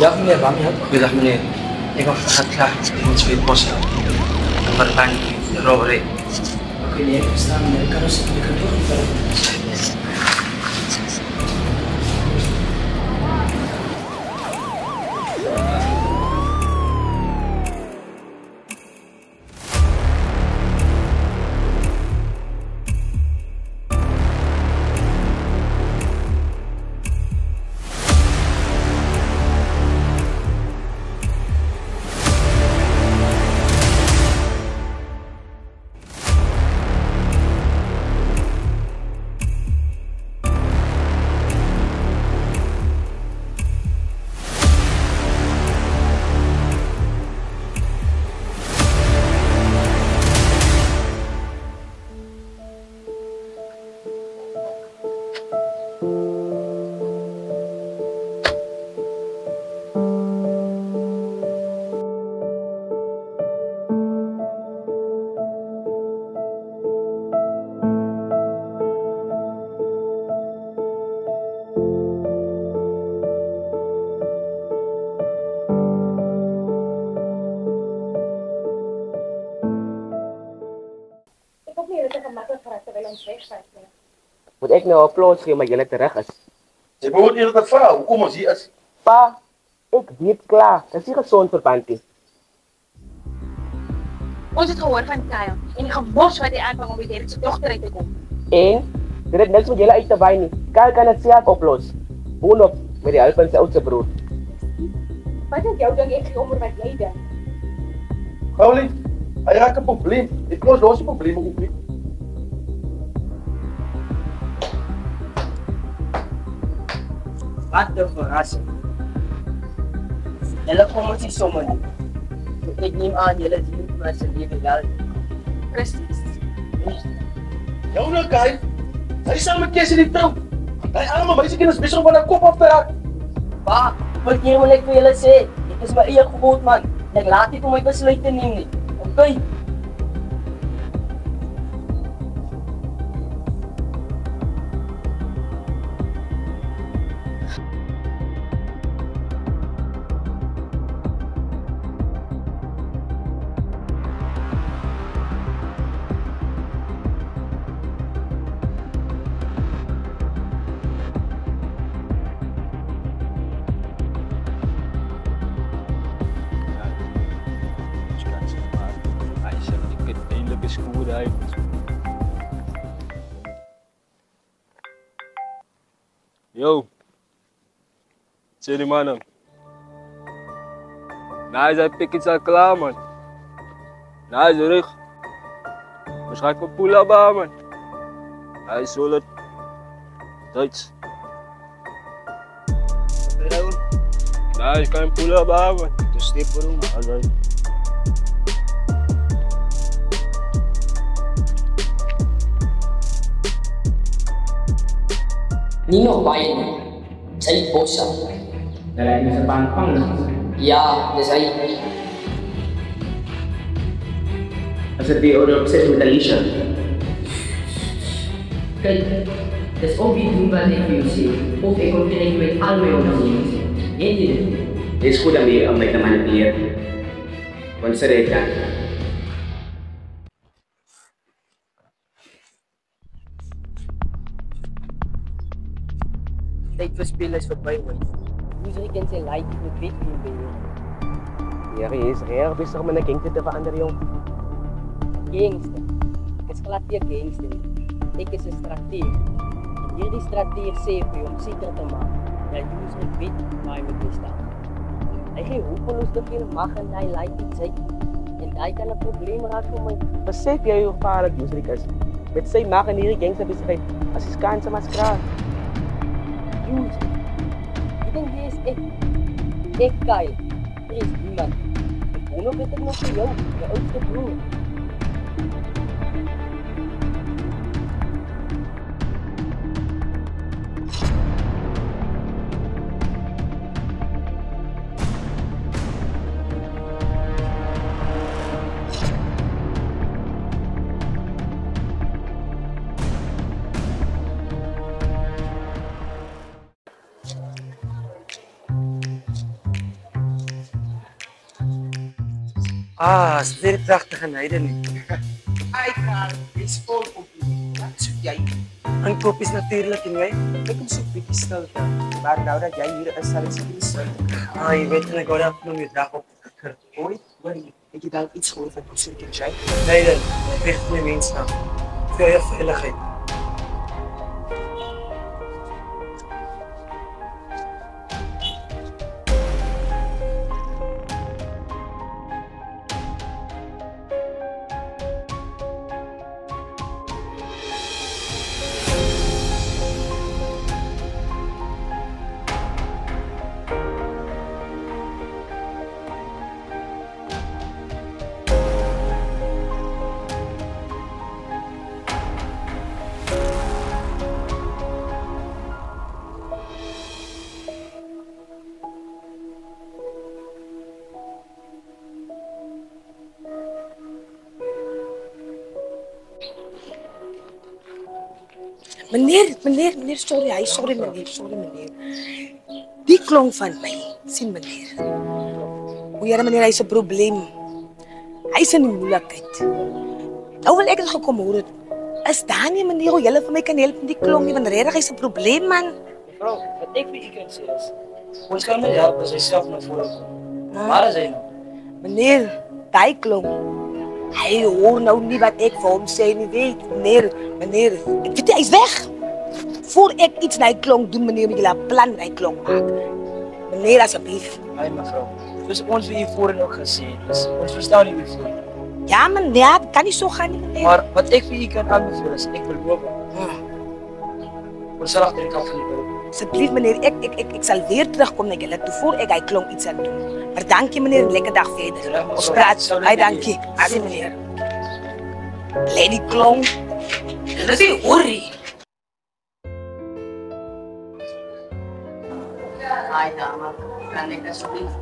Goedendag meneer, waarmee help ik? Goedendag meneer. Ik was graag ik moet weer posten. En voor de robbery. Oké, nee, ik versta meneer. Ik kan ons de kantoor niet verder. Moet ik nou applaus geven, maar jullie terecht is? Je behoort eerder te vragen, hoe kom ons hier is? Pa, ik weet klaar. Dat is niet gezond voor Panty. Ons het gehoor van Kyle en die gebos wat hij aankwam om weer zijn dochter uit te komen. Eén, dit heeft niks met jullie uit te wijnen. Kyle kan het zelf oplossen. Boonop, met de hulp van zijn oudste broer. Wat denk jou dan echt over wat jij denkt? Gauwlie, hij raakt een probleem. Ik los je problemen ook niet. Wat een verrassing. Jullie komen niet zomaar niet. Ik neem aan, jullie zien maar ze leven wel. Precies. Jou nou, Kai. Hij is samen met Cassie die trouw. Hij arme meisje is best wel van de kop af te raken. Pa, wat hier wil ik voor jullie zeggen? Het is mijn eer groot man. Ik laat dit om mijn besluit te nemen. Oké? Yo, zeg die man hem. Nou, zijn pik is al klaar, man. Nou, is terug. Waarschijnlijk een pull-up aan, man. Hij is solid. Duits. Nou, is geen pull-up aan, man. Dus stip voor hem. Alright. Nino baie nie. Sy bossa. Dan lijkt me zijn baan pang. Ja, dis hy. Als het weer over obsessie met Alicia. Kyk, dis of jy doen wat ek vir jou sê, of ek kom direk met al my ondernemings. Weet jy dit? Het is goed om mij te manipuleren. Want ze reed aan. Tijd voor spelen is voorbij, man. Usually kan ze like met weet wie ben je. Ja, je is erg bezig met een gangster te veranderen, jong. Gangster. Ik is glad hier gangster niet. Ik is een strateeg. En hierdie strateeg sê vir jou om seker te maken dat usually weet waar je moet staan. Hij geeft hopeloos te veel mag en hij lijkt niet zeker. En hij kan een probleem raken voor mij. Besef jij hoe gevaarlijk Yusrik is? Met zijn maag en hierdie gangsterbezigheid, als hij kan zijn maskraal. Usually. Ik denk die is ik. Ik Kyle. Er is niemand. En boonop weet ik nog voor jou, je oudste broer. Ah, is weer pragtige nyde nie. Ai, Karl, jy's vol compliment. Wat soek jy? Een kop is natuurlijk en jy. Ek kom soek bietjie stilte. Maar nou dat jy hier is, sal ek seker nie stilte. Ah, jy weet en ek hou daarvan om jou dag op te kikker. Hoi, hoorie, het jy dalk iets gehoor van Professor Jay? Nyde, weg van die mens na. Vir jou veiligheid. Meneer, sorry meneer. Die klonk van my, sien meneer. O jare meneer, hy's 'n probleem. Hy's in die moeilikheid. Nou wil ek het gekom hoor het. Is daar nie meneer hoe julle vir my kan help met die klonk nie, want regtig hy's 'n probleem man. Mevrou, wat ek vir u kan sê is, ons kan net help as hy self na vore kom. Waar is hy nou? Meneer, daai klonk. Hy hoor nou nie wat ek vir hom sê nie, weet. Meneer, ek weet hy's weg. Voor ek iets na die klonk doen, meneer, moet julle 'n plan met die klonk maak. Meneer, asseblief. Hey mevrou, soos ons vir u voorheen ook gesê het, is, ons verstaan u voor. Ja, meneer, dit kan nie so gaan nie, meneer. Maar wat ek vir u kan aanbeveel is, ek beloof. Ons sal agter die kant van die dorp. Asseblief meneer, ek sal weer terugkom na julle toe voor ek hy klonk iets aan doen. Maar dankie meneer, lekker dag verder. Ons praat. Ai dankie. Ai meneer. Lady klonk. Dit is hurry. Hi dame, kan ek asseblief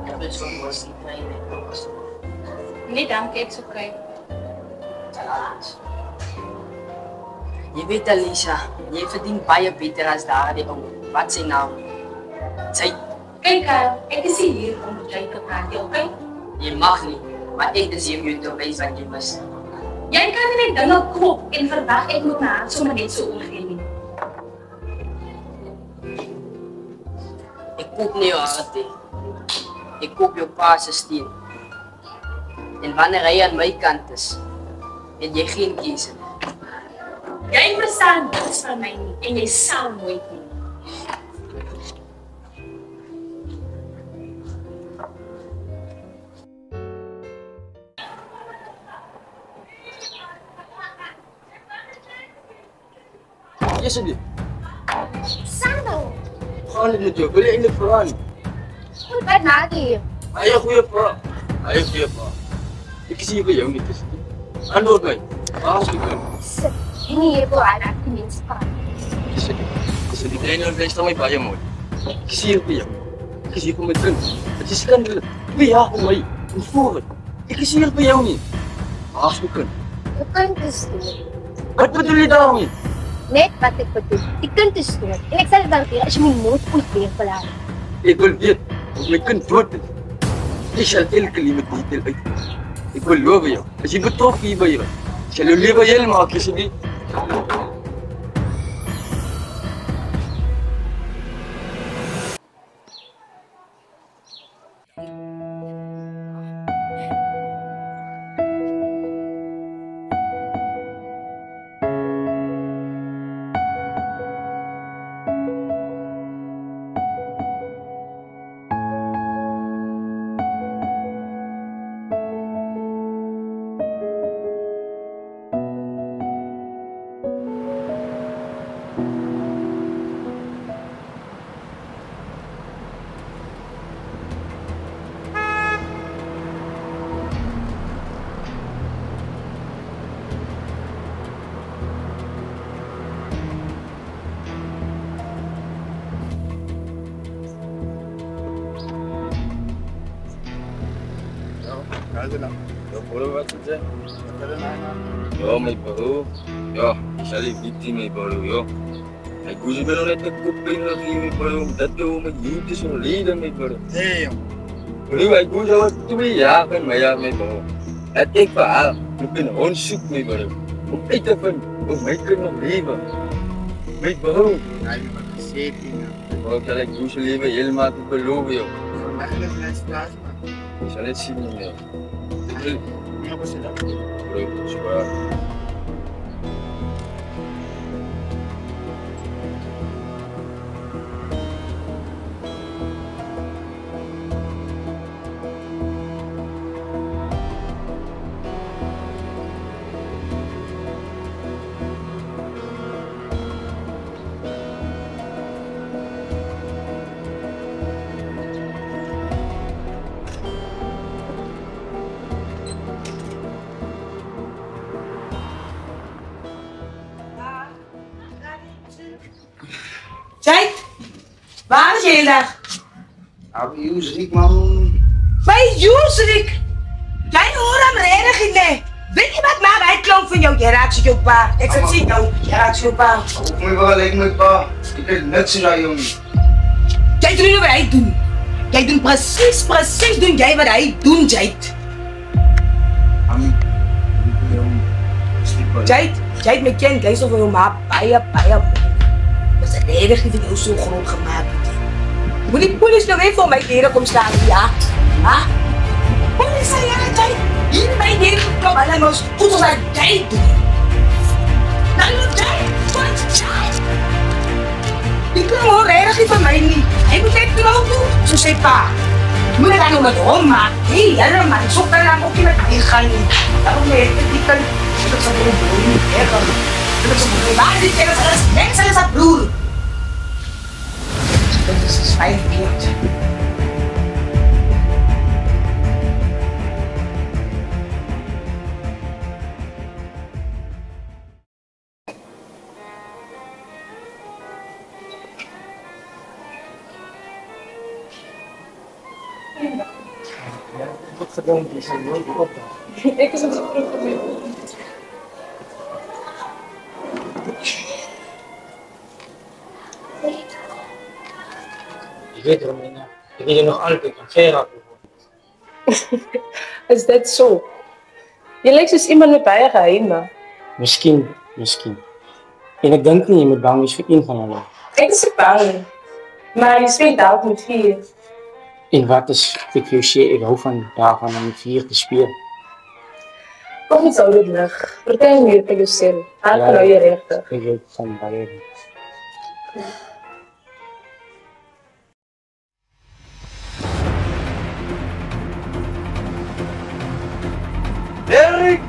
dubbel so worsie kry met kos? Nee, dankie, ek's okay. Jy weet Alicia, jy verdien baie beter as daardie ou. Wat sy naam? Sy Kyk, Kyle, ek is hier om met jou te praat, okay? jy mag nie, maar ek is hier om jou te wys wat jy mis. Jy kan nie net dinge koop en verwag ek moet my hand sommer net so omgee nie. Ek koop nie jou hart nie. Ek koop jou pa se steen. En wanneer hy aan my kant is, het jy geen keuse nie. Jy verstaan niks van my nie en jy sal nooit nie. Wat is dit? Sandal, Gaan dit met jou? Wil jy eintlik vra nie? wat maak jy? Baie goeie vraag. Baie goeie vraag. Ek is hier vir jou nie tussen. Antwoord my. Waar is die kind? Sit, en nie hier voor aan die mens praat. Dis die trainer staan my baie mooi. Ek is hier vir jou. Ek is hier vir my kind. Dit is kinderlik. 2 jaar vir my. En voor. Ek is hier vir jou nie. Waar is my kind? Die kind is dood. Wat bedoel jy daarmee? Net wat ek bedoel. Die kind is dood. En ek sal dit dan weer as jy my nooit ooit weer verlaat. Ek wil weet of my kind dood is. Ek sal elke liewe detail uitwys. Ek beloof jou, as jy betrokke hier by jou, sal jou lewe heel maak, is dit nie? Ja, my bro. Ja, ik zal je niet mee bro, ja. Ik moest me nog net een kop in dat je mee bro, dat je om een jood is een leden mee bro. Nee, jong. Nu, ek doen al 2 jaar in my jaar met hom. Het ek vir haar moet in ondersoek mee bring. Om uit te vind of my kind nog lewe. My bro. Nee, wat gesê het nie. Hoe kan ek jou se lewe helemaal te beloof, joh? Vir my is net plaas, man. Ek sal net sien nie meer. Ja, wat sê dat? Bro, zwaar. Jait, waar is jy daar? Abi Usrik, man. By Usrik? Jy hoor hom regtig nie. Weet jy wat maar uitklonk van jou? Jy raak so jou pa. Ek sê sien jou, jy raak so jou pa. Hoef my wel lyk my pa. Ek het niks so daai jongen. Jy doen wat hy doen. Jy doen presies doen jy wat hy doen, Jait. Ami. Jait my ken, jy sou vir jou ma baie. Dis regtig nie jou so groot gemaak het. Moet die polisie nou weer vir my hier kom staan, ja? Ha? Polisie ja, Jait. Hier by hier kom hulle mos goed as hy doen. Dan moet jy, wat jy? Die kan hoor regtig nie van my nie. Hy moet net trouw doen, so sê pa. Moet ek dan nou met hom maak? Nee, jylle man, so kan dan ook nie met my gaan nie. Daarom weet ek die kan, dat ek sy broer nie weggaan. Dat ek sy broer, waar is die kennis alles? Niks alles aan broer. Dit is fijn beeld. Wat gedaan is hy nooit op daar. Ek is op so vroeg vir my. Jy weet Romina, ek het jou nog altyd van Gerard gehoor. Is dit so? Jy lyk soos iemand met baie geheime. Miskien. En ek dink nie jy moet bang wees vir een van hulle. Ek is bang, maar jy speel dalk met 4. En wat is ek vir jou sê, ek hou van daarvan om met 4 te speel. Kom ons hou dit lig. Vertel meer van jouself. Waar kan jy regtig? Ek weet van baie.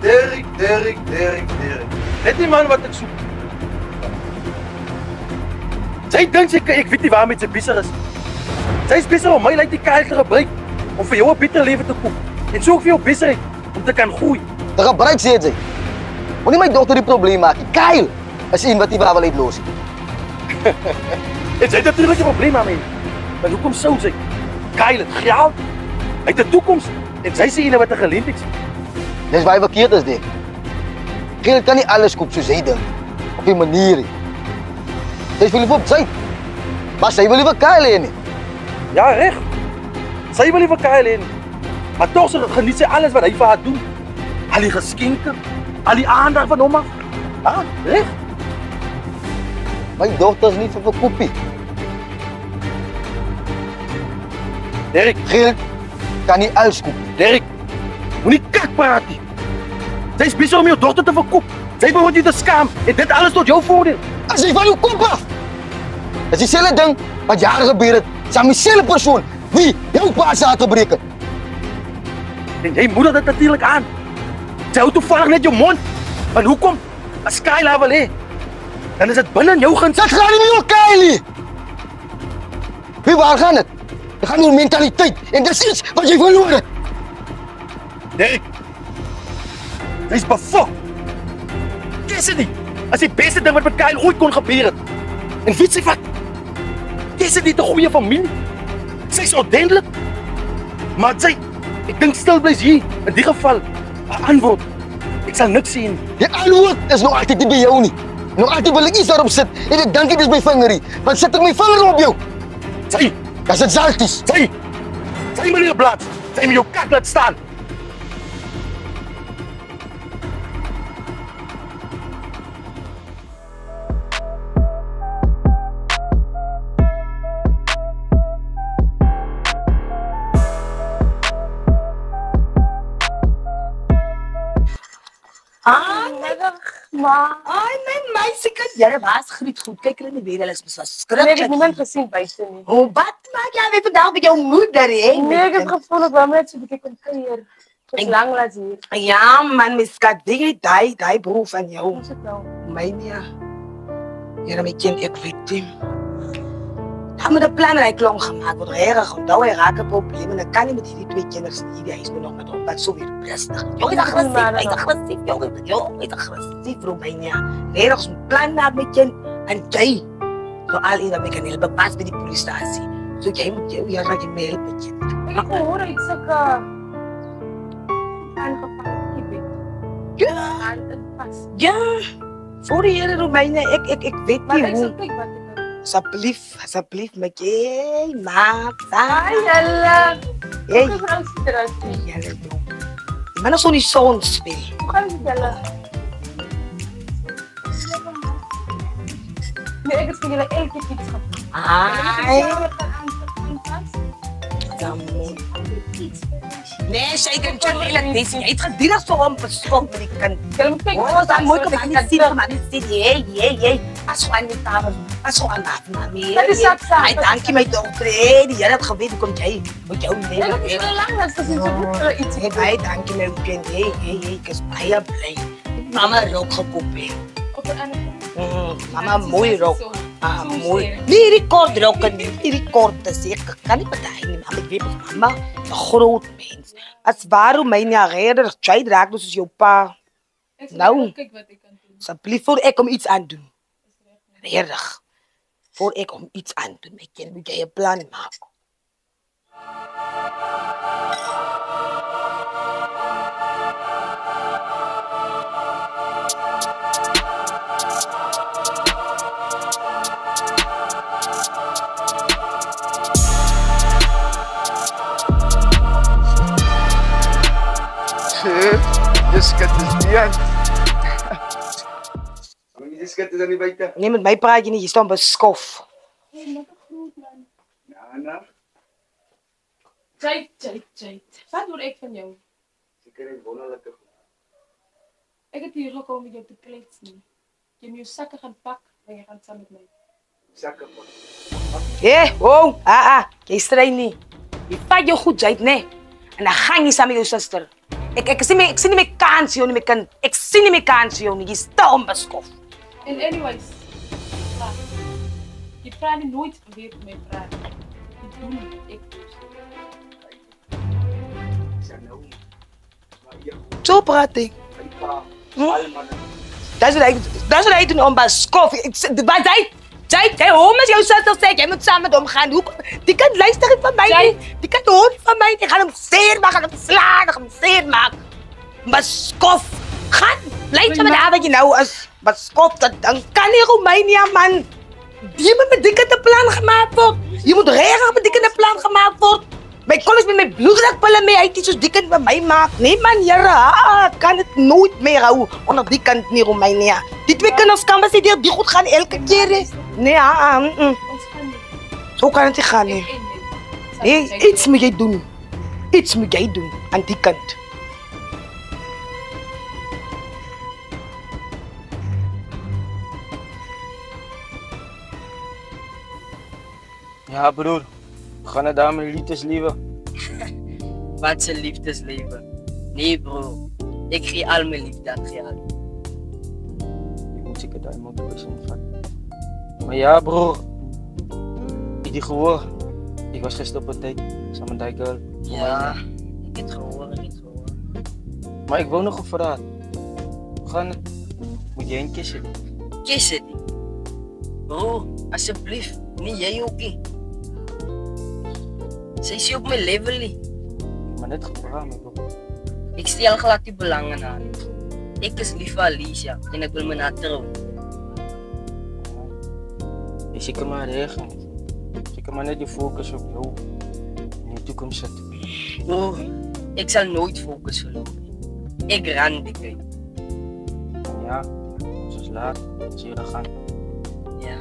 Derek. Net die man wat ek soek. Sy dink seker ek weet nie waarmee sy besig is. Sy is besig om my lyk die kaart te gebruik om vir jou 'n beter lewe te koop. En so ook vir jou besigheid om te kan groei. Te gebruik sê jy. Moenie my dogter die probleem maak nie. Kyle is een wat die waar wil uitlos. En sy het natuurlik 'n probleem aan my. Maar hoekom sou sy? Kyle het geld. Hy het 'n toekoms en sy is die ene wat 'n geleentheid sien. Dis baie verkeerd is dit. Kyle kan nie alles koop soos hy dink. Op die manier nie. Sy wil op sy. Maar sy wil nie vir Kyle hê nie. Ja, reg. Sy wil nie vir Kyle hê nie. Maar tog sy geniet sy alles wat hy vir haar doen. Al die geskenke, al die aandag van hom af. Ah, reg. My dogter is nie vir verkoopie. Derek, Kyle kan nie alles koop. Derek, moenie kak praat nie. Sy is besig om jou dogter te verkoop. Sy behoort jou te skaam en dit alles tot jou voordeel. As jy van jou kop af. Dis dieselfde ding wat jare gebeur het. Saam dieselfde persoon wie jou pa se hart gebreek het. En jy moedig dit natuurlik aan. Sy hou toevallig net jou mond. Want hoekom? As Kyle haar wil hê, dan is dit binne in jou guns. Dit gaan nie meer oor Kyle nie. Wie waar gaan dit? Dit gaan oor mentaliteit en dis iets wat jy verloor het. Derek, sy is befok. Dis dit nie. As die beste ding wat met Kyle ooit kon gebeur het. En weet sy wat? Dis dit nie 'n goeie familie. Sy is ordentlik. Maar sy, ek dink stil bly hier. In die geval, 'n antwoord. Ek sal niks sien. Die antwoord is nog altyd nie by jou nie. Nog altyd wil ek iets daarop sit en ek dink dit is my vingerie. Want sit ek my vinger op jou? Sy, dis dit salties. Sy Sy manier blad. Sy moet jou kat laat staan. Ai, my meisiekind, julle was goed. Kyk hulle nie weer, hulle is verskriklik. Nee, ek het niemand gesien buite nie. Oh, wat maak jy weer vandag met jou moeder, hè? Nee, ek het gevoel ek wou net so 'n bietjie kon kuier. Dis lank laat hier. Ja, man, my skat, daai broer van jou. Wat is dit nou? Myne. Here my kind, ek weet nie. Daar moet 'n plan klonk gemaak word. Regtig, onthou hy raak 'n probleem en ek kan nie met hierdie twee kinders in hierdie huis nog met hom wat so weer rustig. Jong, hy's agressief, jong, hy's agressief, Romania. Regtig, 'n plan maak met kind en jy. So al iets wat ek kan help, pas by die polisiestasie. So jy moet jy raak jy help met kind. Ek het gehoor hy het sulke aangepakt kibet. Ja. En pas. Ja. Voor die Here Romeine, ek weet Maar nie ek hoe. sal kyk wat ek kan. Asseblief, my kind, maak saai. Julle. Hey. Ek wou sit daar. Julle bro. Die man is on die son speel. Hoe gaan dit julle? Nee, ek het vir julle elke iets gehad. Ai. Nee, sy kan nie dis. Jy het gedierig so om beskop met die kind. Julle moet kyk. Oh, dan moet ek nie sien maar nie sien. Hey. Pas aan die taal. Pas aan mami. Dat is saksa. Ai, dankie my dogter. Hey, die Here het geweet hoe kom jy met jou Ek lewe. het so lank dat sy so goed iets Hey, baie dankie my kind. Hey, ek is baie bly. Mama rook gekop hè. op 'n ander. Mama mooi rook. Mooi. Nie rekord roken nie. Die rekord is ek kan nie party nie, maar ek weet mama, 'n groot mens. As waarom my nie reder jy draak dus jou pa. Nou, kyk wat ek kan doen. Asseblief voor ek om iets aan doen. Redig. Voor ek om iets aan doen, my kind, moet jy 'n plan maak. Dis skat is nie aan. Die skat is aan die buite. Nee, met my praat jy nie, jy staan beskof. Ja. Jait. Wat hoor ek van jou? Seker net wonderlike. Ek het hier gekom om jou te klets nie. Jy moet jou sakke gaan pak en jy gaan saam met my. Sakke pak. Jy strei nie. Jy vat jou goed uit, nee. En dan gaan jy saam met jou suster. Ek sien nie my kans jou nie, my kind. Ek sien nie my kans jou nie. Jy is te onbeskof. En anyways, jy praat nie nooit weer met my praat. Jy doen ek. Zo praat ik. Dat is wat hij doen om beskof. Jij hoort met jouw zuster zeggen, jij moet samen met hem gaan. Die kan luisteren van mij. Die kan horen van mij. Die gaat hem zeer maken, gaan hem slaan, gaan hem zeer maken. Beskof. Gaan. Blijf met haar wat je nou als beskof. Dan kan niet Roemenië, man. Je moet met dikke plan gemaakt worden. Je moet regel met dikke plan gemaakt worden. Mijn collega's met mijn bloeddrukpillen mee, hij die zo dikke bij mij maakt. Nee man, jara, kan het nooit meer houden. Onder die kant niet Roemenië. Die twee kinders kan maar die goed gaan elke keer. Nee, zo kan het niet gaan. Nee, iets moet jij doen. Iets moet jij doen aan die kant. Ja broer, gaan het daar met liefdesleven? Wat is een liefdesleven? Nee bro, ik geef al mijn liefde aan geld. Ik moet zeker daar iemand van. Maar ja broer, ik die gehoor. Ik was gisteren op een date samen met die girl. Ja, ik heb het gehoord. Maar ik wil nog een verraad. We gaan het. Moet jij een kiezen? Kiezen die? Bro, alsjeblieft, niet jij ook niet. Zij is op mijn level niet. Maar net gepraat, bro. Ik stel gelijk die belangen aan. Ik is lief voor Alicia en ik wil me naar trouwen. Je ziet maar regelen. Je kan maar net die focus op jou en je toekomst zetten. Oh, ek sal nooit fokus verloor nie. Ek ran die tyd. Ja, ons is laat. Zie je gaan. Ja.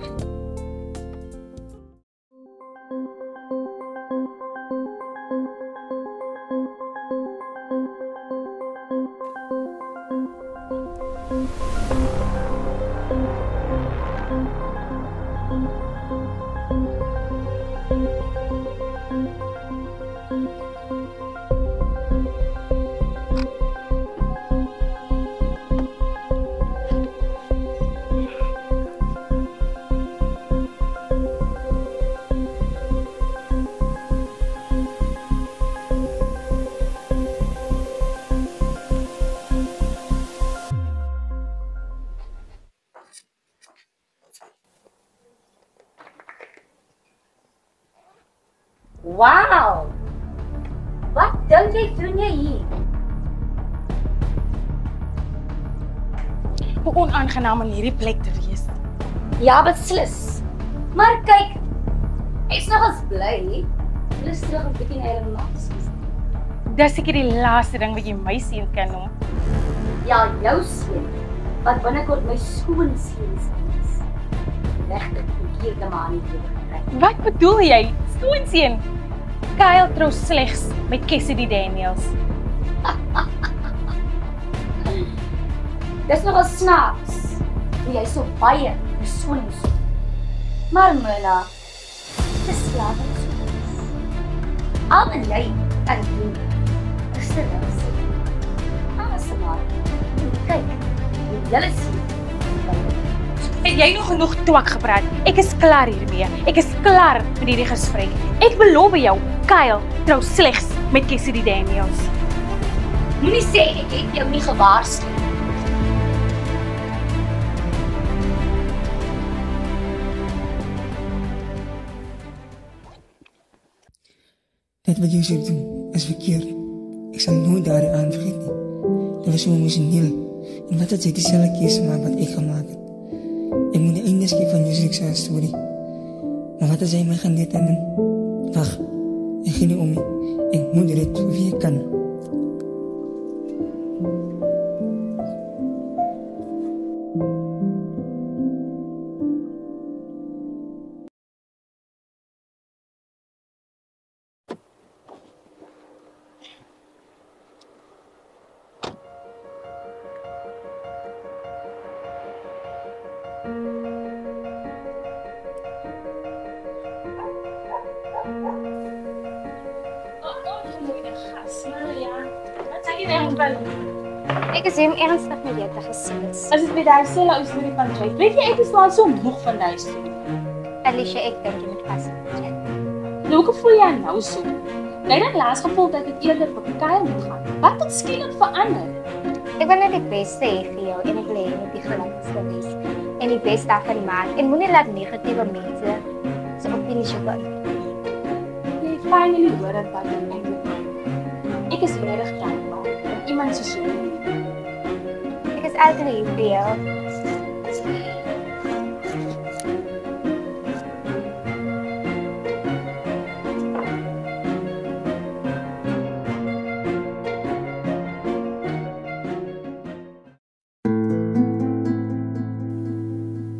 Wow! Wat dink jy doen jy hier? Hoe onaangenaam om hierdie plek te wees. Ja, beslis. Maar kyk, hy's nog as bly. Hulle is terug op bietjie na hulle maats. Dis seker die laaste ding wat jy my seun kan noem. Ja, jou seun, wat binnekort my skoonseun is. Regtig verkeerde man hier. Wat bedoel jy? Skoonseun? Kyle trou slegs met Cassidy Daniels. Dis nogal snaaks. Jy so baie persoonlik. Maar Mona, dis slaap. Al en jy kan doen. Is dit reg? Asemhaal. Kyk, jy sien. Het jy nog genoeg twak gepraat? Ek is klaar hiermee. Ek is klaar met hierdie gesprek. Ek beloof jou, Kyle trou slegs met Cassidy Daniels. Moenie sê ek het jou nie gewaarsku. Dit wat jy sê doen is verkeerd. Ek sal nooit daardie aan vergeet nie. Dit was so emosioneel. En wat het jy dieselfde keuse gemaak wat ek gemaak het? Ek moet die einde skep van jou se storie. Maar wat as jy my gaan dit aan doen? Wag, ek gee nie om nie. Ek moet dit vir wie ek kan. Ek is hem ernstig met jou te gesien. As dit by die selle uit die pan dryf, weet jy ek is wel so moeg van die huis toe. Alicia, ek dink jy moet pas met. Nou, hoe voel jy nou so? Jy het laas gevoel dat dit eerder vir Kyle moet gaan. Wat het skielik verander? Ek wil net die beste hê vir jou en ek wil hê jy moet die gelukkigste wees. En die beste daarvan maak. En moenie laat negatiewe mense se opinies jou beïnvloed. Jy finally hoor dit wat ek eintlik doen. Ek is regtig dankbaar dat iemand so so. Ek is altyd hier vir jou.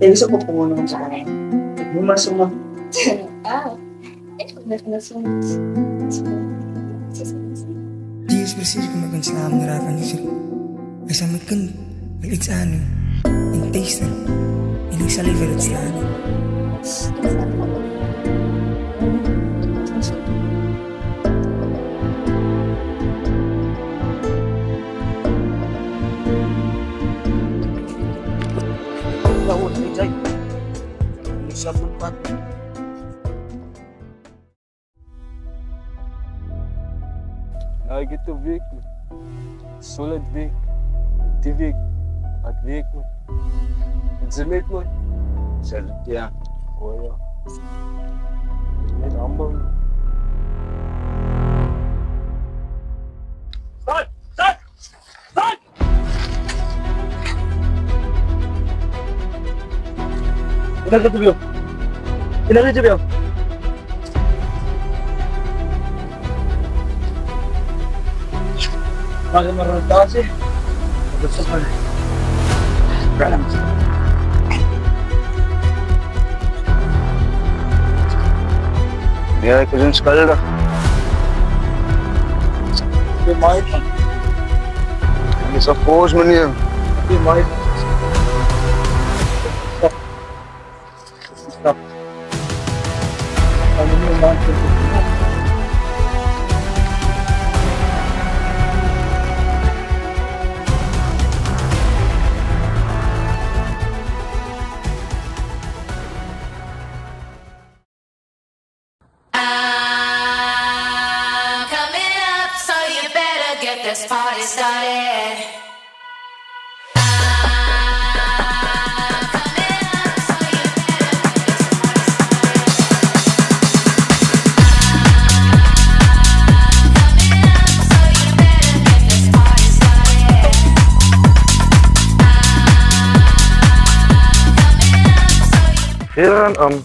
Ek is opgewonde om te gaan. Ek moet maar sommer. Ek wil net na so iets. Die is precies hoe ik ontslagen raak van die ziel. Hij zal mijn kind wel iets aandoen. En tasten. En ik zal liever het slaan. Dat hoort niet uit. Je zal goed pakken. Nou, ik heb een week, man. Solid week. Die week. Wat week, man. Het is leuk, man. Solid, ja. Oh, ja. Net ambal. Stop! Stop! Stop! Ilan ka tubiyo? Ilan ka tubiyo? Mas een rotatie. Dat is super. Balance. Ja, ik was een skalder. Die mooi van. Je is afkoos, meneer. Die mooi van. Stop. Stop. Kan je niet een maand This party started. Heran,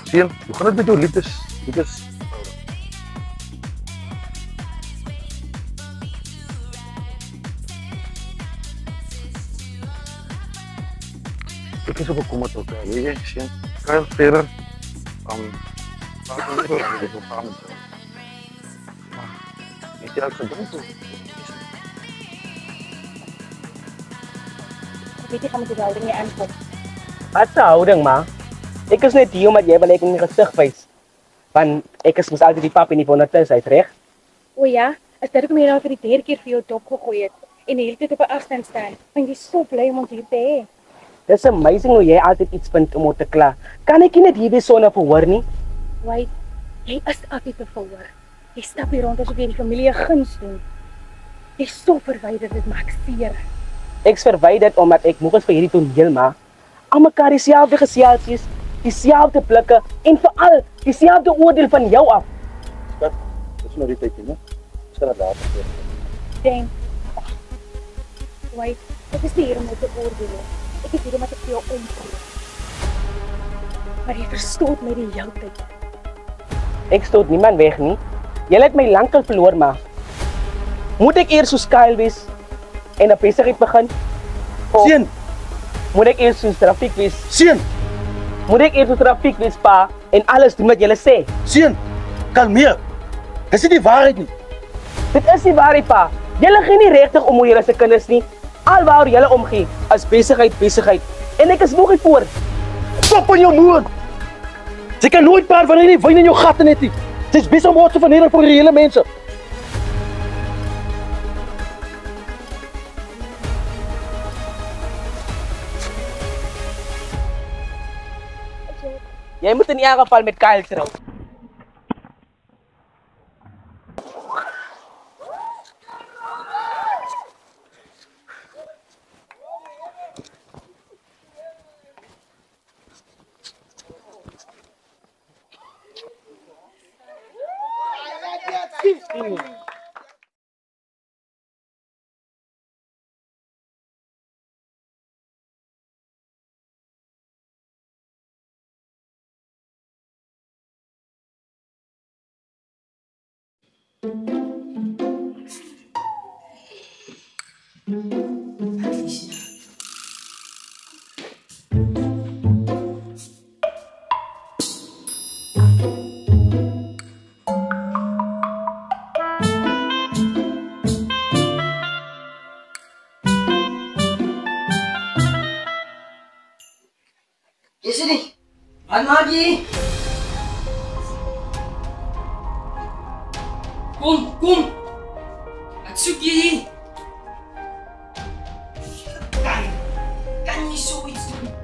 Sian, hoe gaat het met jou liefdes? Ik is op een komma tot je, Sian. Kyle, verder. Waar kan ik dit op gaan? Weet je wat ik gedaan heb? Ek weet nie gaan met die houding nie aankom. Wat se houding, ma? Ek is net hier omdat jy wil ek in die gesig wys. Want ek is mos altyd die pap en die bonnetus uit, reg? O ja, as dit kom hier al vir die derde keer vir jou dop gegooi het en die hele tyd op 'n afstand staan. Want jy is so bly om ons hier te hê. Dis amazing hoe jy altyd iets vind om te kla. Kan ek nie net hier wees sonder verhoor nie? Wait, jy is altyd te verhoor. Jy stap hier rond asof jy die familie 'n guns doen. Jy is so verwyderd, dit maak seer. Ek's verwyderd omdat ek moeg is vir hierdie toneel, ma. Al mekaar dieselfde geselsies, dieselfde blikke en veral dieselfde oordeel van jou af. Skat, dis nou die tyd nie, né? Skat dit later voor. Denk. Wait, ek is nie hier om te oordeel. Ek is hier om te vir jou omgee. Maar jy verstoot my die hele tyd. Ek stoot niemand weg nie. Jy het my lankal verloor, ma. Moet ek eers soos Kyle wees en 'n besigheid begin? Seun, moet ek eers soos Trafiek wees? Seun, moet ek eers soos Trafiek wees, pa, en alles doen wat jy sê? Seun, kalmeer. Dis nie die waarheid nie. Dit is die waarheid, pa. Julle gee nie regtig om hoe julle se kinders nie. Alwaar julle omgee as besigheid. En ek is nog nie voor. Stop in jou moed. Jy kan nooit praat wanneer jy nie wyn in jou gat het nie. Dis besig om woord te verneder vir reële mense. Jy moet in elk geval met Kyle trou. Is dit nie? Wat maak jy? Kom! Wat soek jy hier? Kan jy zoiets doen?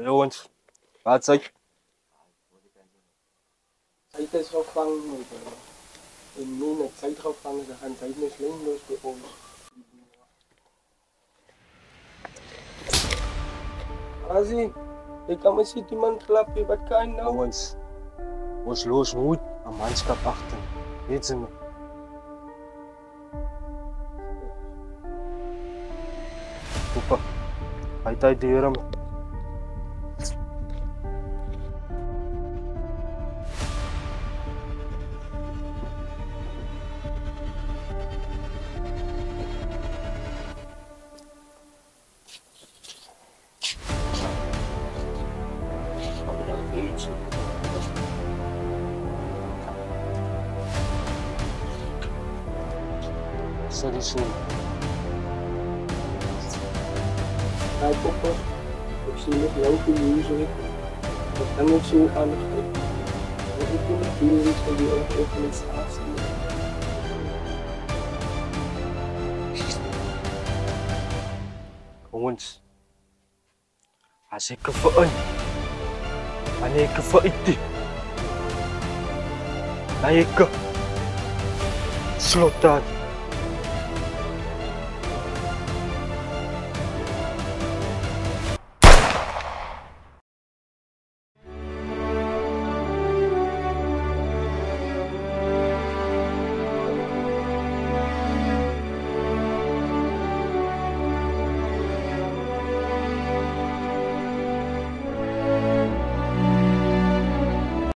Jongens, wat zeg je? Zij is gevangen met en nu net zij gevangen, ze gaan zij misleiding bij ons. Azien, Jy kan my sê die man klap jy, wat kan nou? Ons los nooit 'n manskap agter. Weet jy my? Opa, hy het uit die Here man. Sorry, sorry. Hij poppen. Ik zie nog lopen nieuws ik. Dat kan ook zo aan het goed. Dat ik in de film is van die organisatie. Jongens, als ik ervoor in, wanneer ik ervoor uit, dan ik slot aan.